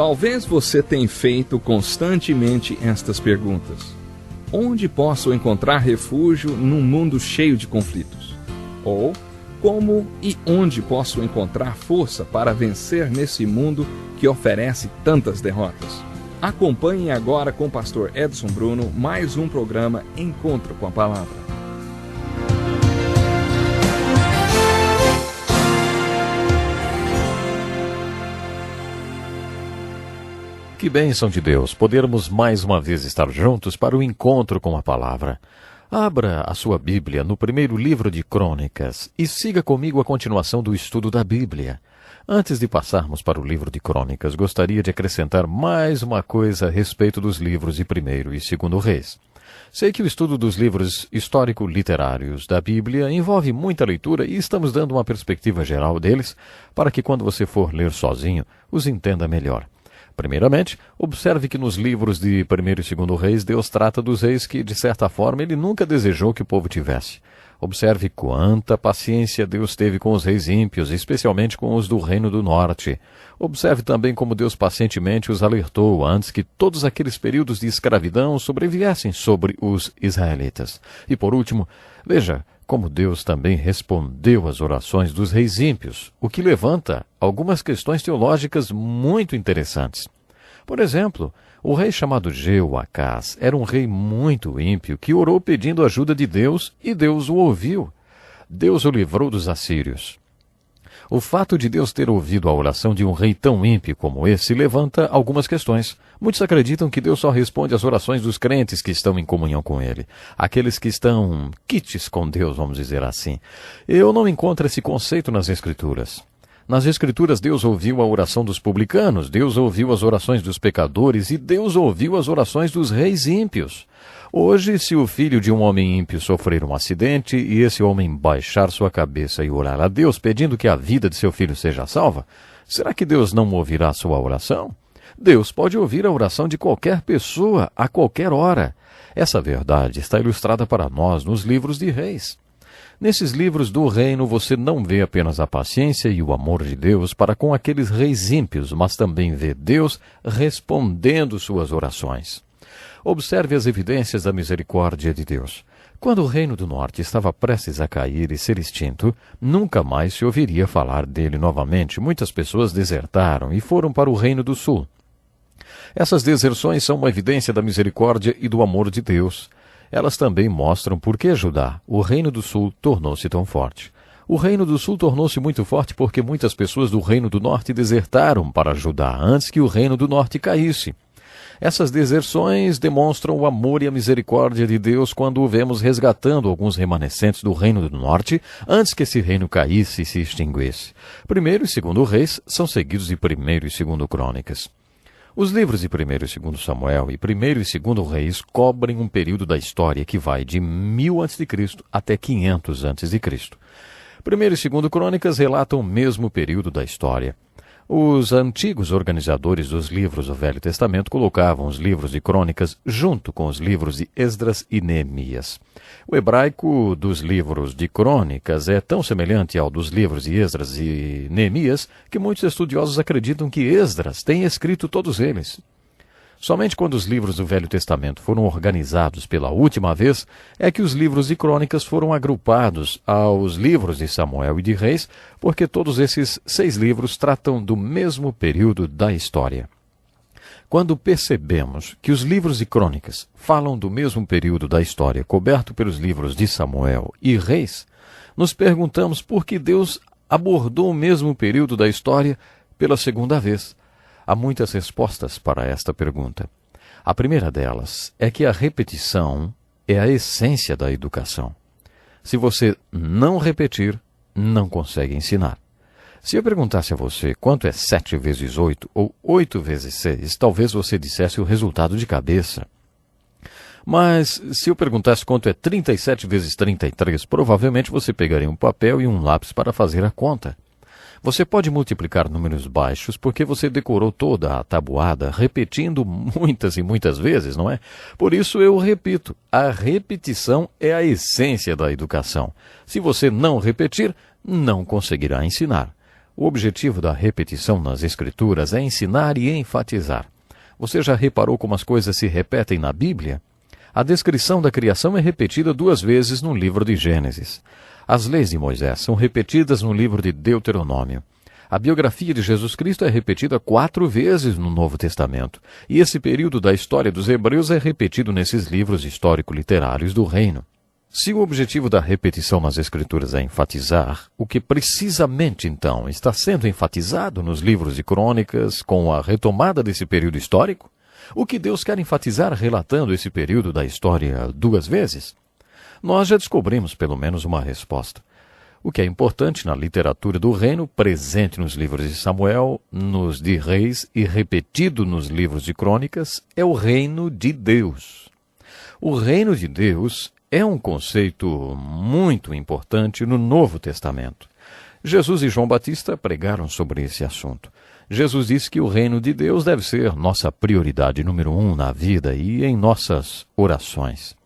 Talvez você tenha feito constantemente estas perguntas. Onde posso encontrar refúgio num mundo cheio de conflitos? Ou, como e onde posso encontrar força para vencer nesse mundo que oferece tantas derrotas? Acompanhe agora com o pastor Edson Bruno mais um programa Encontro com a Palavra. Que bênção de Deus podermos mais uma vez estar juntos para o encontro com a Palavra. Abra a sua Bíblia no primeiro livro de Crônicas e siga comigo a continuação do estudo da Bíblia. Antes de passarmos para o livro de Crônicas, gostaria de acrescentar mais uma coisa a respeito dos livros de 1º e 2º Reis. Sei que o estudo dos livros histórico-literários da Bíblia envolve muita leitura e estamos dando uma perspectiva geral deles para que quando você for ler sozinho, os entenda melhor. Primeiramente, observe que nos livros de 1º e 2º Reis, Deus trata dos reis que, de certa forma, ele nunca desejou que o povo tivesse. Observe quanta paciência Deus teve com os reis ímpios, especialmente com os do Reino do Norte. Observe também como Deus pacientemente os alertou antes que todos aqueles períodos de escravidão sobreviessem sobre os israelitas. E por último, veja como Deus também respondeu às orações dos reis ímpios, o que levanta algumas questões teológicas muito interessantes. Por exemplo, o rei chamado Jeoacás era um rei muito ímpio que orou pedindo ajuda de Deus e Deus o ouviu. Deus o livrou dos assírios. O fato de Deus ter ouvido a oração de um rei tão ímpio como esse levanta algumas questões. Muitos acreditam que Deus só responde às orações dos crentes que estão em comunhão com Ele. Aqueles que estão quites com Deus, vamos dizer assim. Eu não encontro esse conceito nas Escrituras. Nas Escrituras, Deus ouviu a oração dos publicanos, Deus ouviu as orações dos pecadores e Deus ouviu as orações dos reis ímpios. Hoje, se o filho de um homem ímpio sofrer um acidente e esse homem baixar sua cabeça e orar a Deus pedindo que a vida de seu filho seja salva, será que Deus não ouvirá a sua oração? Deus pode ouvir a oração de qualquer pessoa, a qualquer hora. Essa verdade está ilustrada para nós nos livros de reis. Nesses livros do reino você não vê apenas a paciência e o amor de Deus para com aqueles reis ímpios, mas também vê Deus respondendo suas orações. Observe as evidências da misericórdia de Deus. Quando o Reino do Norte estava prestes a cair e ser extinto, nunca mais se ouviria falar dele novamente. Muitas pessoas desertaram e foram para o Reino do Sul. Essas deserções são uma evidência da misericórdia e do amor de Deus. Elas também mostram por que Judá, o Reino do Sul, tornou-se tão forte. O Reino do Sul tornou-se muito forte porque muitas pessoas do Reino do Norte desertaram para Judá antes que o Reino do Norte caísse. Essas deserções demonstram o amor e a misericórdia de Deus quando o vemos resgatando alguns remanescentes do Reino do Norte antes que esse reino caísse e se extinguisse. 1º e 2º Reis são seguidos de 1º e 2º Crônicas. Os livros de 1º e 2º Samuel e 1º e 2º Reis cobrem um período da história que vai de 1000 a.C. até 500 a.C. 1º e 2º Crônicas relatam o mesmo período da história. Os antigos organizadores dos livros do Velho Testamento colocavam os livros de Crônicas junto com os livros de Esdras e Neemias. O hebraico dos livros de Crônicas é tão semelhante ao dos livros de Esdras e Neemias que muitos estudiosos acreditam que Esdras tenha escrito todos eles. Somente quando os livros do Velho Testamento foram organizados pela última vez é que os livros de Crônicas foram agrupados aos livros de Samuel e de Reis, porque todos esses 6 livros tratam do mesmo período da história. Quando percebemos que os livros de Crônicas falam do mesmo período da história coberto pelos livros de Samuel e Reis, nos perguntamos por que Deus abordou o mesmo período da história pela segunda vez. Há muitas respostas para esta pergunta. A primeira delas é que a repetição é a essência da educação. Se você não repetir, não consegue ensinar. Se eu perguntasse a você quanto é 7 vezes 8 ou 8 vezes 6, talvez você dissesse o resultado de cabeça. Mas se eu perguntasse quanto é 37 vezes 33, provavelmente você pegaria um papel e um lápis para fazer a conta. Você pode multiplicar números baixos porque você decorou toda a tabuada repetindo muitas e muitas vezes, não é? Por isso eu repito, a repetição é a essência da educação. Se você não repetir, não conseguirá ensinar. O objetivo da repetição nas Escrituras é ensinar e enfatizar. Você já reparou como as coisas se repetem na Bíblia? A descrição da criação é repetida 2 vezes no livro de Gênesis. As leis de Moisés são repetidas no livro de Deuteronômio. A biografia de Jesus Cristo é repetida 4 vezes no Novo Testamento. E esse período da história dos hebreus é repetido nesses livros histórico-literários do reino. Se o objetivo da repetição nas Escrituras é enfatizar, o que precisamente, então, está sendo enfatizado nos livros de crônicas com a retomada desse período histórico? O que Deus quer enfatizar relatando esse período da história 2 vezes? Nós já descobrimos pelo menos uma resposta. O que é importante na literatura do reino, presente nos livros de Samuel, nos de Reis e repetido nos livros de crônicas, é o reino de Deus. O reino de Deus é um conceito muito importante no Novo Testamento. Jesus e João Batista pregaram sobre esse assunto. Jesus disse que o reino de Deus deve ser nossa prioridade número 1 na vida e em nossas orações.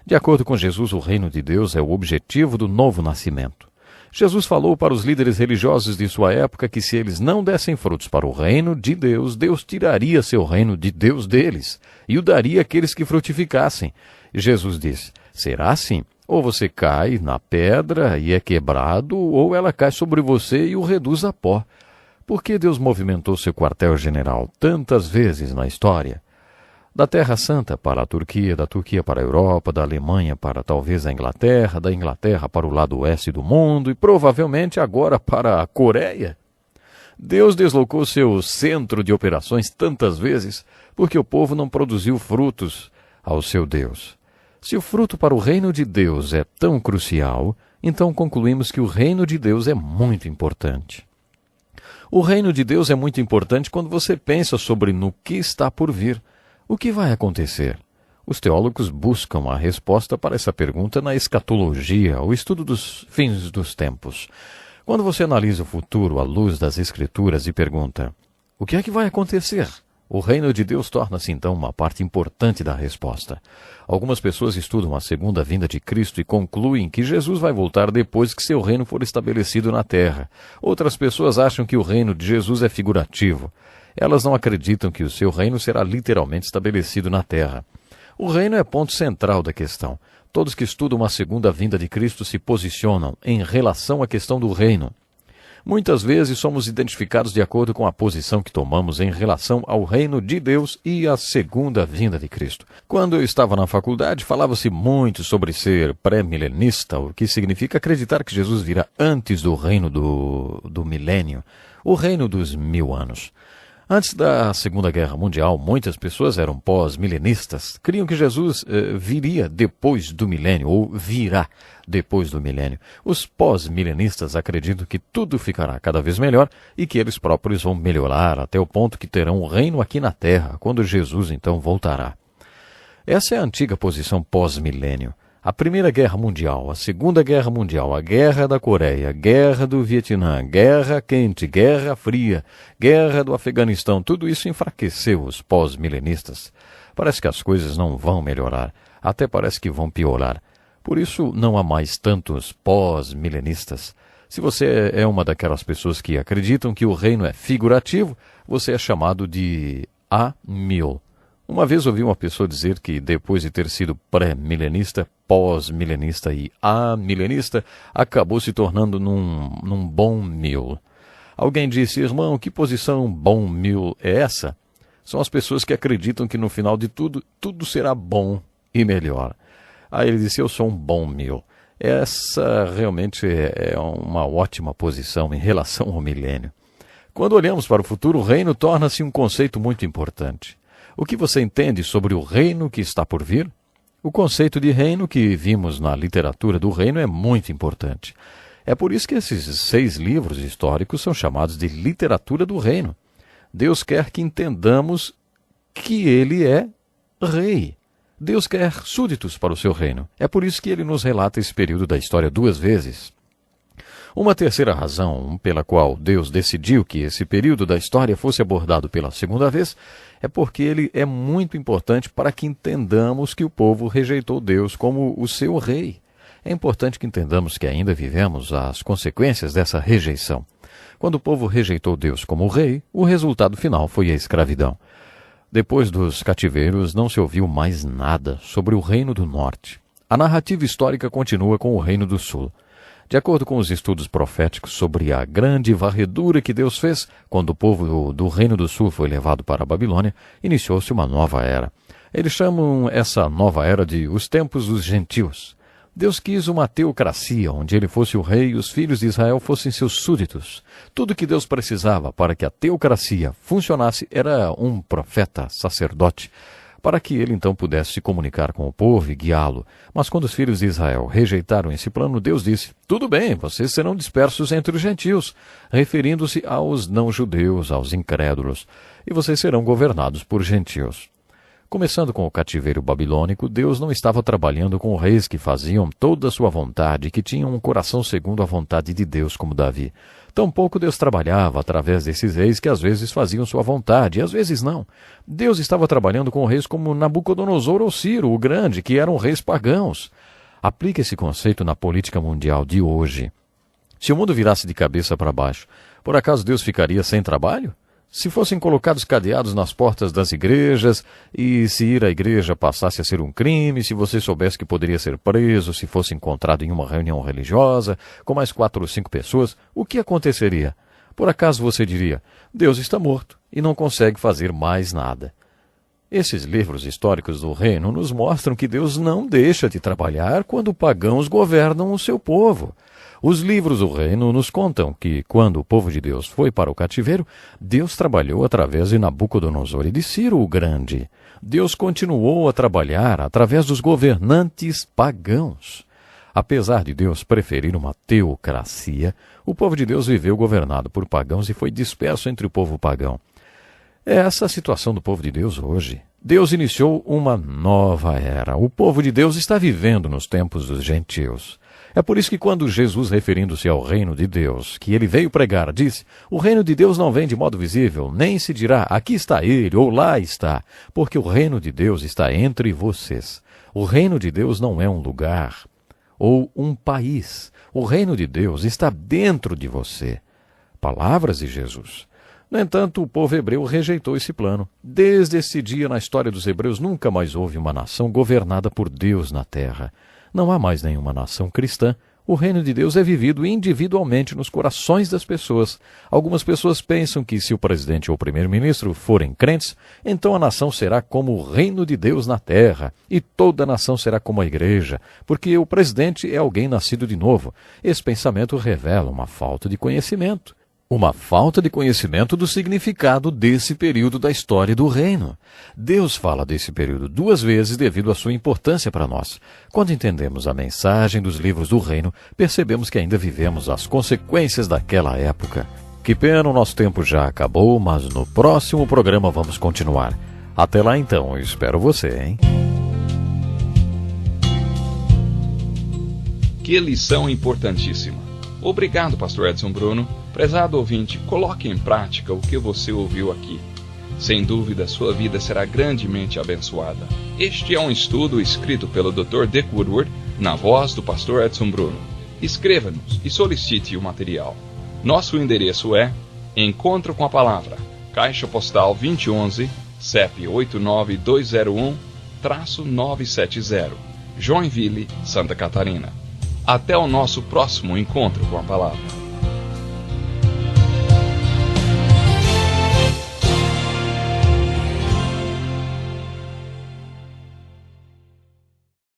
De acordo com Jesus, o reino de Deus é o objetivo do novo nascimento. Jesus falou para os líderes religiosos de sua época que se eles não dessem frutos para o reino de Deus, Deus tiraria seu reino de Deus deles e o daria àqueles que frutificassem. E Jesus disse: será assim? Ou você cai na pedra e é quebrado, ou ela cai sobre você e o reduz a pó. Por que Deus movimentou seu quartel-general tantas vezes na história? Da Terra Santa para a Turquia, da Turquia para a Europa, da Alemanha para talvez a Inglaterra, da Inglaterra para o lado oeste do mundo e provavelmente agora para a Coreia. Deus deslocou seu centro de operações tantas vezes porque o povo não produziu frutos ao seu Deus. Se o fruto para o reino de Deus é tão crucial, então concluímos que o reino de Deus é muito importante. O reino de Deus é muito importante quando você pensa sobre no que está por vir. O que vai acontecer? Os teólogos buscam a resposta para essa pergunta na escatologia, o estudo dos fins dos tempos. Quando você analisa o futuro à luz das Escrituras e pergunta: o que é que vai acontecer? O reino de Deus torna-se então uma parte importante da resposta. Algumas pessoas estudam a segunda vinda de Cristo e concluem que Jesus vai voltar depois que seu reino for estabelecido na terra. Outras pessoas acham que o reino de Jesus é figurativo. Elas não acreditam que o seu reino será literalmente estabelecido na terra. O reino é ponto central da questão. Todos que estudam a segunda vinda de Cristo se posicionam em relação à questão do reino. Muitas vezes somos identificados de acordo com a posição que tomamos em relação ao reino de Deus e à segunda vinda de Cristo. Quando eu estava na faculdade, falava-se muito sobre ser pré-milenista, o que significa acreditar que Jesus virá antes do reino do milênio, o reino dos 1000 anos. Antes da Segunda Guerra Mundial, muitas pessoas eram pós-milenistas, criam que Jesus viria depois do milênio, ou virá depois do milênio. Os pós-milenistas acreditam que tudo ficará cada vez melhor e que eles próprios vão melhorar até o ponto que terão um reino aqui na Terra, quando Jesus então voltará. Essa é a antiga posição pós-milênio. A Primeira Guerra Mundial, a Segunda Guerra Mundial, a Guerra da Coreia, a Guerra do Vietnã, Guerra Quente, Guerra Fria, Guerra do Afeganistão, tudo isso enfraqueceu os pós-milenistas. Parece que as coisas não vão melhorar, até parece que vão piorar. Por isso não há mais tantos pós-milenistas. Se você é uma daquelas pessoas que acreditam que o reino é figurativo, você é chamado de A-mil. Uma vez ouvi uma pessoa dizer que depois de ter sido pré-milenista, pós-milenista e amilenista, acabou se tornando num bom mil. Alguém disse: irmão, que posição bom mil é essa? São as pessoas que acreditam que no final de tudo, tudo será bom e melhor. Aí ele disse: eu sou um bom mil. Essa realmente é uma ótima posição em relação ao milênio. Quando olhamos para o futuro, o reino torna-se um conceito muito importante. O que você entende sobre o reino que está por vir? O conceito de reino que vimos na literatura do reino é muito importante. É por isso que esses 6 livros históricos são chamados de literatura do reino. Deus quer que entendamos que ele é rei. Deus quer súditos para o seu reino. É por isso que ele nos relata esse período da história 2 vezes. Uma terceira razão pela qual Deus decidiu que esse período da história fosse abordado pela segunda vez é porque ele é muito importante para que entendamos que o povo rejeitou Deus como o seu rei. É importante que entendamos que ainda vivemos as consequências dessa rejeição. Quando o povo rejeitou Deus como rei, o resultado final foi a escravidão. Depois dos cativeiros, não se ouviu mais nada sobre o Reino do Norte. A narrativa histórica continua com o Reino do Sul. De acordo com os estudos proféticos sobre a grande varredura que Deus fez, quando o povo do Reino do Sul foi levado para a Babilônia, iniciou-se uma nova era. Eles chamam essa nova era de os tempos dos gentios. Deus quis uma teocracia, onde ele fosse o rei e os filhos de Israel fossem seus súditos. Tudo que Deus precisava para que a teocracia funcionasse era um profeta, sacerdote, para que ele então pudesse se comunicar com o povo e guiá-lo. Mas quando os filhos de Israel rejeitaram esse plano, Deus disse: tudo bem, vocês serão dispersos entre os gentios, referindo-se aos não-judeus, aos incrédulos, e vocês serão governados por gentios. Começando com o cativeiro babilônico, Deus não estava trabalhando com reis que faziam toda a sua vontade e que tinham um coração segundo a vontade de Deus, como Davi. Tampouco Deus trabalhava através desses reis que às vezes faziam sua vontade e às vezes não. Deus estava trabalhando com reis como Nabucodonosor ou Ciro, o Grande, que eram reis pagãos. Aplique esse conceito na política mundial de hoje. Se o mundo virasse de cabeça para baixo, por acaso Deus ficaria sem trabalho? Se fossem colocados cadeados nas portas das igrejas, e se ir à igreja passasse a ser um crime, se você soubesse que poderia ser preso se fosse encontrado em uma reunião religiosa, com mais 4 ou 5 pessoas, o que aconteceria? Por acaso você diria: Deus está morto e não consegue fazer mais nada. Esses livros históricos do reino nos mostram que Deus não deixa de trabalhar quando pagãos governam o seu povo. Os livros do reino nos contam que, quando o povo de Deus foi para o cativeiro, Deus trabalhou através de Nabucodonosor e de Ciro o Grande. Deus continuou a trabalhar através dos governantes pagãos. Apesar de Deus preferir uma teocracia, o povo de Deus viveu governado por pagãos e foi disperso entre o povo pagão. É essa a situação do povo de Deus hoje. Deus iniciou uma nova era. O povo de Deus está vivendo nos tempos dos gentios. É por isso que quando Jesus, referindo-se ao reino de Deus, que ele veio pregar, disse: o reino de Deus não vem de modo visível, nem se dirá, aqui está ele, ou lá está, porque o reino de Deus está entre vocês. O reino de Deus não é um lugar ou um país. O reino de Deus está dentro de você. Palavras de Jesus. No entanto, o povo hebreu rejeitou esse plano. Desde esse dia na história dos hebreus nunca mais houve uma nação governada por Deus na terra. Não há mais nenhuma nação cristã. O reino de Deus é vivido individualmente nos corações das pessoas. Algumas pessoas pensam que se o presidente ou o primeiro-ministro forem crentes, então a nação será como o reino de Deus na terra, e toda a nação será como a igreja, porque o presidente é alguém nascido de novo. Esse pensamento revela uma falta de conhecimento. Uma falta de conhecimento do significado desse período da história do reino. Deus fala desse período 2 vezes devido à sua importância para nós. Quando entendemos a mensagem dos livros do reino, percebemos que ainda vivemos as consequências daquela época. Que pena, o nosso tempo já acabou, mas no próximo programa vamos continuar. Até lá então, eu espero você, hein? Que lição importantíssima. Obrigado, Pastor Edson Bruno. Prezado ouvinte, coloque em prática o que você ouviu aqui. Sem dúvida, sua vida será grandemente abençoada. Este é um estudo escrito pelo Dr. Dick Woodward, na voz do Pastor Edson Bruno. Escreva-nos e solicite o material. Nosso endereço é Encontro com a Palavra, Caixa Postal 2011, CEP 89201-970, Joinville, Santa Catarina. Até o nosso próximo encontro com a Palavra.